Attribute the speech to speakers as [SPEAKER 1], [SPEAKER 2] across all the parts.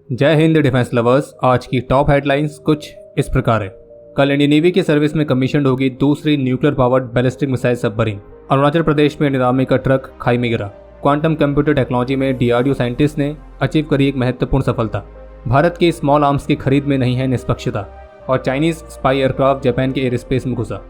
[SPEAKER 1] जय Hind defence lovers. आज की टॉप हेडलाइंस कुछ इस प्रकार है। कल इंडियन नेवी की सर्विस में कमीशन होगी दूसरी nuclear powered ballistic missile submarine. Arunachal Pradesh में इंडियन आर्मी का ट्रक खाई में गिरा। क्वांटम कंप्यूटर टेक्नोलॉजी में डीआरडीओ साइंटिस्ट ने अचीव करी एक महत्वपूर्ण सफलता। भारत की स्मॉल आर्म्स की खरीद में नहीं है निष्पक्षता। और चाइनीज स्पाई एयरक्राफ्ट जापान के एयर स्पेस में घुसा।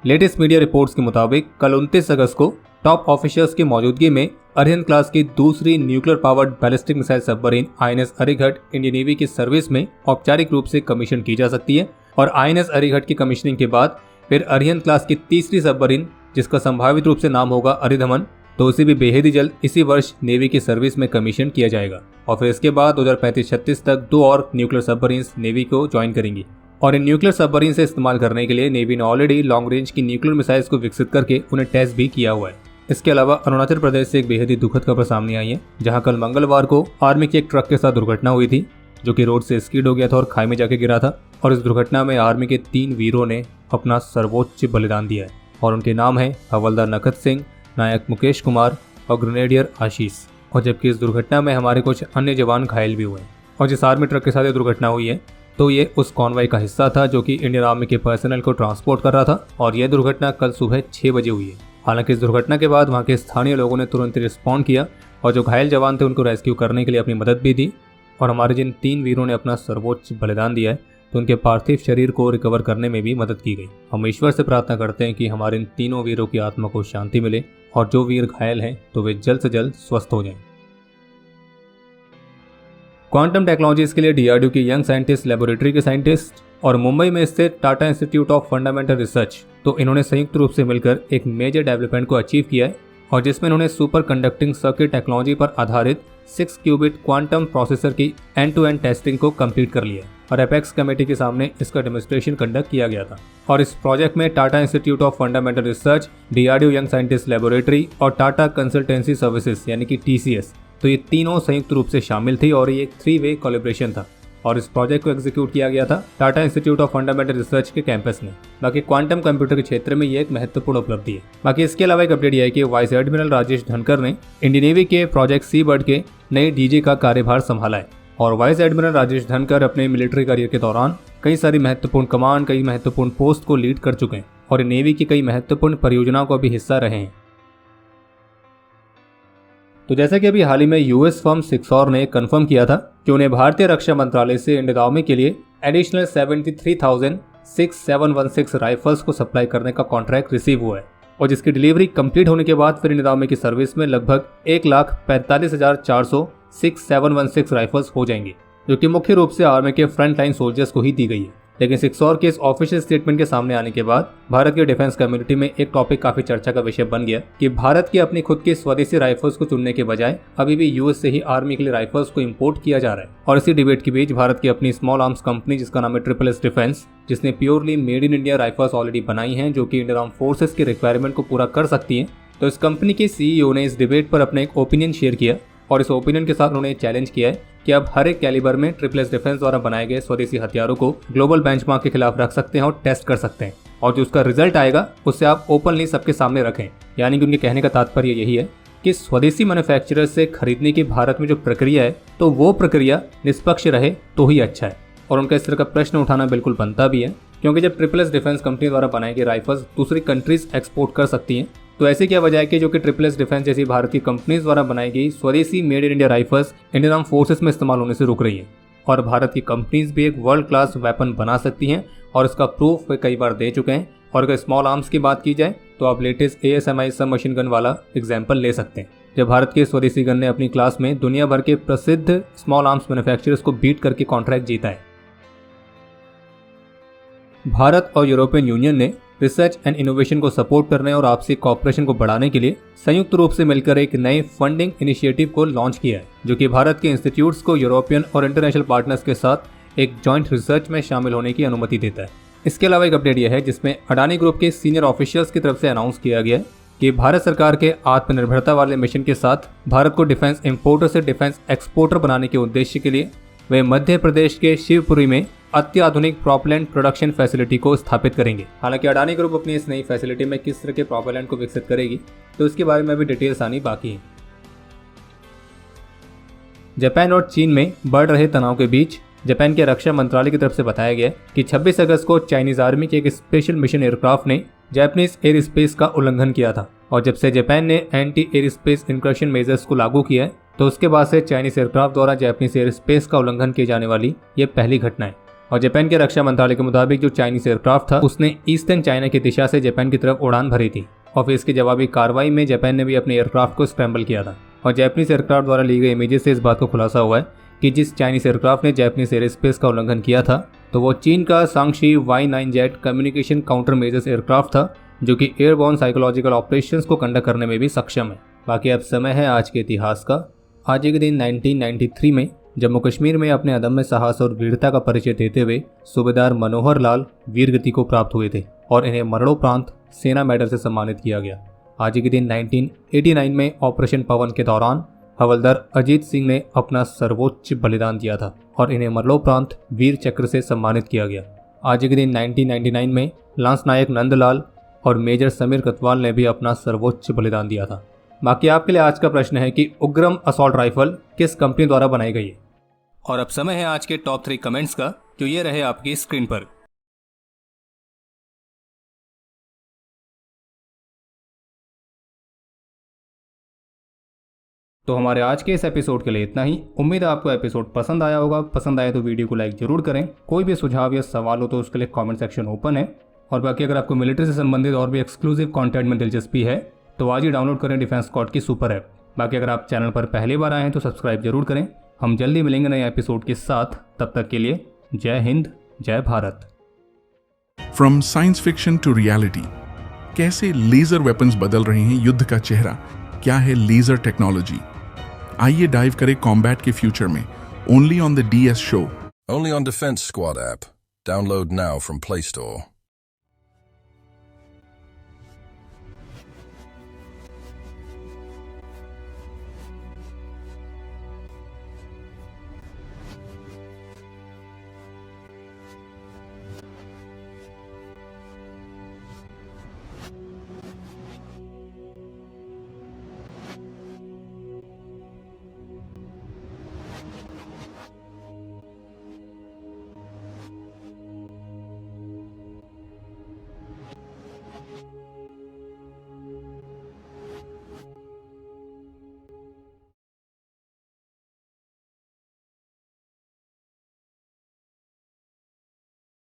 [SPEAKER 1] लेटेस्ट मीडिया रिपोर्ट्स के मुताबिक कल 29 अगस्त को टॉप ऑफिसर्स की मौजूदगी में अरिहंत क्लास की दूसरी nuclear powered ballistic missile submarine INS Arihant Indian navy की सर्विस में औपचारिक रूप से कमीशन की जा सकती है। और आईएनएस अरिहंत की कमीशनिंग के बाद फिर अरिहंत क्लास की तीसरी सबमरीन, जिसका संभावित रूप से नाम होगा अरिदमन, तो उसे भी बेहद ही जल्द इसी वर्ष नेवी की सर्विस में कमीशन किया जाएगा। और फिर इसके बाद 2035-36 तक 2 और न्यूक्लियर सबमरीन नेवी को ज्वाइन करेंगी। और इन न्यूक्लियर सबमरीन से इस्तेमाल करने के लिए नेवी ने ऑलरेडी लॉन्ग रेंज की न्यूक्लियर मिसाइल्स को विकसित करके उन्हें टेस्ट भी किया हुआ है। इसके अलावा अरुणाचल प्रदेश से एक बेहद ही दुखद खबर सामने आई है, जहां कल मंगलवार को आर्मी के एक ट्रक के साथ दुर्घटना हुई थी, जो कि रोड से स्किड हो गया था और खाई में जाके गिरा था। और इस दुर्घटना में आर्मी के 3 वीरों ने अपना सर्वोच्च बलिदान दिया है। और उनके नाम है हवलदार नखत सिंह, नायक मुकेश कुमार और ग्रेनेडियर आशीष। और जबकि इस दुर्घटना में हमारे कुछ अन्य जवान घायल भी हुए। और जिस आर्मी ट्रक के साथ ये दुर्घटना हुई है, तो ये उस कॉन्वॉय का हिस्सा था जो कि इंडियन आर्मी के पर्सनल को ट्रांसपोर्ट कर रहा था। और यह दुर्घटना कल सुबह 6 बजे हुई है। हालांकि इस दुर्घटना के बाद वहां के स्थानीय लोगों ने तुरंत रिस्पॉन्ड किया और जो घायल जवान थे उनको रेस्क्यू करने के लिए अपनी मदद भी दी। और हमारे जिन 3 वीरों ने अपना सर्वोच्च बलिदान दिया है, तो उनके पार्थिव शरीर को रिकवर करने में भी मदद की गई। हम ईश्वर से प्रार्थना करते हैं कि हमारे इन तीनों वीरों की आत्मा को शांति मिले और जो वीर घायल हैं तो वे जल्द से जल्द स्वस्थ हो जाएं। क्वांटम टेक्नोलॉजीज के लिए डीआरडीओ की यंग साइंटिस्ट लेबोरेटरी के साइंटिस्ट और मुंबई में स्थित Tata institute of fundamental research, तो इन्होंने संयुक्त रूप से मिलकर एक मेजर डेवलपमेंट को अचीव किया है। और जिसमें इन्होंने सुपर कंडक्टिंग सर्किट टेक्नोलॉजी पर आधारित 6 क्यूबिट क्वांटम प्रोसेसर की एंड टू एंड टेस्टिंग को कंप्लीट कर लिया है। और एपेक्स कमेटी के सामने इसका डेमोन्स्ट्रेशन कंडक्ट किया गया था। और इस प्रोजेक्ट में Tata institute of fundamental research, DRDO young scientist laboratory और टाटा कंसल्टेंसी सर्विसेज यानी कि टीसीएस, तो ये तीनों संयुक्त रूप से शामिल थी और ये एक 3-वे कोलैबोरेशन था। और इस प्रोजेक्ट को एग्जीक्यूट किया गया था Tata institute of fundamental research के कैंपस में। बाकी क्वांटम कंप्यूटर के क्षेत्र में ये एक महत्वपूर्ण उपलब्धि है। बाकी इसके अलावा एक अपडेट यह है कि वाइस एडमिरल राजेश धनकर ने इंडियन नेवी के प्रोजेक्ट सी बर्ड के नए डीजी का कार्यभार संभाला है। और वाइस एडमिरल राजेश धनकर अपने मिलिट्री करियर के दौरान कई सारी महत्वपूर्ण कमांड, कई महत्वपूर्ण पोस्ट को लीड कर चुके हैं और नेवी की कई महत्वपूर्ण परियोजनाओं को भी हिस्सा रहे हैं। तो जैसा कि अभी हाल ही में यूएस फर्म सिक्सॉर ने कंफर्म किया था कि उन्हें भारतीय रक्षा मंत्रालय से इंडियन आर्मी के लिए एडिशनल 73,6716 राइफल्स को सप्लाई करने का कॉन्ट्रैक्ट रिसीव हुआ है। और जिसकी डिलीवरी कंप्लीट होने के बाद फिर इंडियन आर्मी की सर्विस में लगभग 1,45,400 राइफल्स हो जाएंगी, जो कि मुख्य रूप से आर्मी के फ्रंट लाइन सोल्जर्स को ही दी गई है। लेकिन सिक्सॉर के इस ऑफिशियल स्टेटमेंट के सामने आने के बाद भारत की डिफेंस कम्युनिटी में एक टॉपिक काफी चर्चा का विषय बन गया कि भारत की अपनी खुद की स्वदेशी राइफल्स को चुनने के बजाय अभी भी यूएस से ही आर्मी के लिए राइफल्स को इंपोर्ट किया जा रहा है। और इसी डिबेट के बीच भारत की अपनी स्मॉल आर्म्स कंपनी, जिसका नाम है SSS डिफेंस, जिसने purely made in India rifles already बनाई हैं जो कि इंडियन आर्म फोर्सेस की रिक्वायरमेंट को पूरा कर सकती हैं। तो इस कंपनी के सीईओ ने इस डिबेट पर अपना एक ओपिनियन शेयर किया और इस ओपिनियन के साथ उन्होंने चैलेंज किया है कि अब हर एक कैलिबर में SSS डिफेंस द्वारा बनाए गए स्वदेशी हथियारों को ग्लोबल बेंचमार्क के खिलाफ रख सकते हैं और टेस्ट कर सकते हैं। और जो उसका रिजल्ट आएगा उससे आप ओपनली सबके सामने रखें। यानी कि उनके कहने का तात्पर्य यही है कि स्वदेशी मैन्युफैक्चरर से खरीदने की भारत में जो प्रक्रिया है, तो वो प्रक्रिया निष्पक्ष रहे तो ही अच्छा है। और उनका इस तरह का प्रश्न उठाना बिल्कुल बनता भी है, क्योंकि जब SSS डिफेंस कंपनी द्वारा बनाई गई राइफल्स दूसरी कंट्रीज एक्सपोर्ट कर सकती हैं, तो ऐसे क्या वजह है कि जो कि SSS डिफेंस जैसी भारत की कंपनीज द्वारा बनाई गई स्वदेशी made in India rifles Indian arm forces में इस्तेमाल होने से रुक रही है। और भारत की कंपनीज भी एक वर्ल्ड क्लास वेपन बना सकती हैं और इसका प्रूफ वे कई बार दे चुके हैं। और अगर स्मॉल आर्म्स की बात की जाए तो आप लेटेस्ट ASMI सब मशीन गन वाला एग्जाम्पल ले सकते हैं, जब भारत के स्वदेशी गन ने अपनी क्लास में दुनिया भर के प्रसिद्ध स्मॉल आर्म्स मैन्युफैक्चरर्स को बीट करके कॉन्ट्रैक्ट जीता है। भारत और यूरोपियन यूनियन ने रिसर्च एंड इनोवेशन को सपोर्ट करने और आपसी कॉपरेशन को बढ़ाने के लिए संयुक्त रूप से मिलकर एक नए फंडिंग इनिशिएटिव को लॉन्च किया है, जो कि भारत के इंस्टीट्यूट्स को यूरोपियन और इंटरनेशनल पार्टनर्स के साथ एक जॉइंट रिसर्च में शामिल होने की अनुमति देता है। इसके अलावा एक अपडेट यह है जिसमें अडानी ग्रुप के सीनियर ऑफिशियल्स की तरफ से अनाउंस किया गया है कि भारत सरकार के आत्मनिर्भरता वाले मिशन के साथ भारत को डिफेंस इंपोर्टर से डिफेंस एक्सपोर्टर बनाने के उद्देश्य के लिए वे मध्य प्रदेश के शिवपुरी में अत्याधुनिक प्रोपेलेंट प्रोडक्शन फैसिलिटी को स्थापित करेंगे। हालांकि अडानी ग्रुप अपनी इस नई फैसिलिटी में किस तरह के प्रोपेलेंट को विकसित करेगी तो इसके बारे में भी डिटेल्स आनी बाकी है। जापान और चीन में बढ़ रहे तनाव के बीच जापान के रक्षा मंत्रालय की तरफ से बताया गया कि 26 अगस्त को चाइनीज आर्मी के एक स्पेशल मिशन एयरक्राफ्ट ने जापानीज एयर स्पेस का उल्लंघन किया था और जब से जापान ने एंटी एयर स्पेस इंक्रेशन मेजर्स को लागू किया है तो उसके बाद से चाइनीज एयरक्राफ्ट द्वारा जापानीज एयर स्पेस का उल्लंघन किए जाने वाली ये पहली घटना है। और जापान के रक्षा मंत्रालय के मुताबिक जो चाइनीज एयरक्राफ्ट था उसने ईस्टर्न चाइना की दिशा से जापान की तरफ उड़ान भरी थी और फिर इसकी जवाबी कार्रवाई में जापान ने भी अपने एयरक्राफ्ट को स्क्रैम्बल किया था। और जापानीज एयरक्राफ्ट द्वारा ली गई इमेजेस से इस बात को खुलासा हुआ है कि जिस चाइनीज एयरक्राफ्ट ने जापानीज एयर स्पेस का उल्लंघन किया था तो वो चीन का Sangshi Y9 jet communication counter measures aircraft था जो कि एयरबॉर्न साइकोलॉजिकल ऑपरेशंस को कंडक्ट करने में भी सक्षम है। बाकी अब समय है आज के इतिहास का। आज के दिन 1993 में जम्मू कश्मीर में अपने अदम्य साहस और वीरता का परिचय देते हुए सूबेदार मनोहर लाल वीर गति को प्राप्त हुए थे और इन्हें मरणोपरांत सेना मेडल से सम्मानित किया गया। आज के दिन 1989 में ऑपरेशन पवन के दौरान हवलदार अजीत सिंह ने अपना सर्वोच्च बलिदान दिया था और इन्हें मरणोपरांत वीर चक्र से सम्मानित किया गया। आज के दिन 1999 में लांस नायक नंदलाल और मेजर समीर कतवाल ने भी अपना सर्वोच्च बलिदान दिया था। बाकी आपके लिए आज का प्रश्न है कि उग्रम असॉल्ट राइफल किस कंपनी द्वारा बनाई गई है। और अब समय है आज के टॉप 3 कमेंट्स का जो ये रहे आपकी स्क्रीन पर। तो हमारे आज के इस एपिसोड के लिए इतना ही। उम्मीद है आपको एपिसोड पसंद आया होगा। पसंद आए तो वीडियो को लाइक जरूर करें। कोई भी सुझाव या सवाल हो तो उसके लिए कमेंट सेक्शन ओपन है। और बाकी अगर आपको मिलिट्री से संबंधित और भी एक्सक्लूसिव कंटेंट में दिलचस्पी है तो आज ही डाउनलोड करें डिफेंस स्क्वाड की सुपर ऐप। बाकी अगर आप चैनल पर पहली बार आए हैं तो सब्सक्राइब जरूर करें। हम जल्दी मिलेंगे नए एपिसोड के साथ। तब तक के लिए जय हिंद, जय Bharat.
[SPEAKER 2] From science fiction to reality, कैसे लेजर वेपन्स बदल रहे हैं युद्ध का चेहरा, क्या है लेजर टेक्नोलॉजी। आइए डाइव करें कॉम्बैट के फ्यूचर में, only on the DS show.
[SPEAKER 3] Only on Defense Squad app. Download now from Play Store.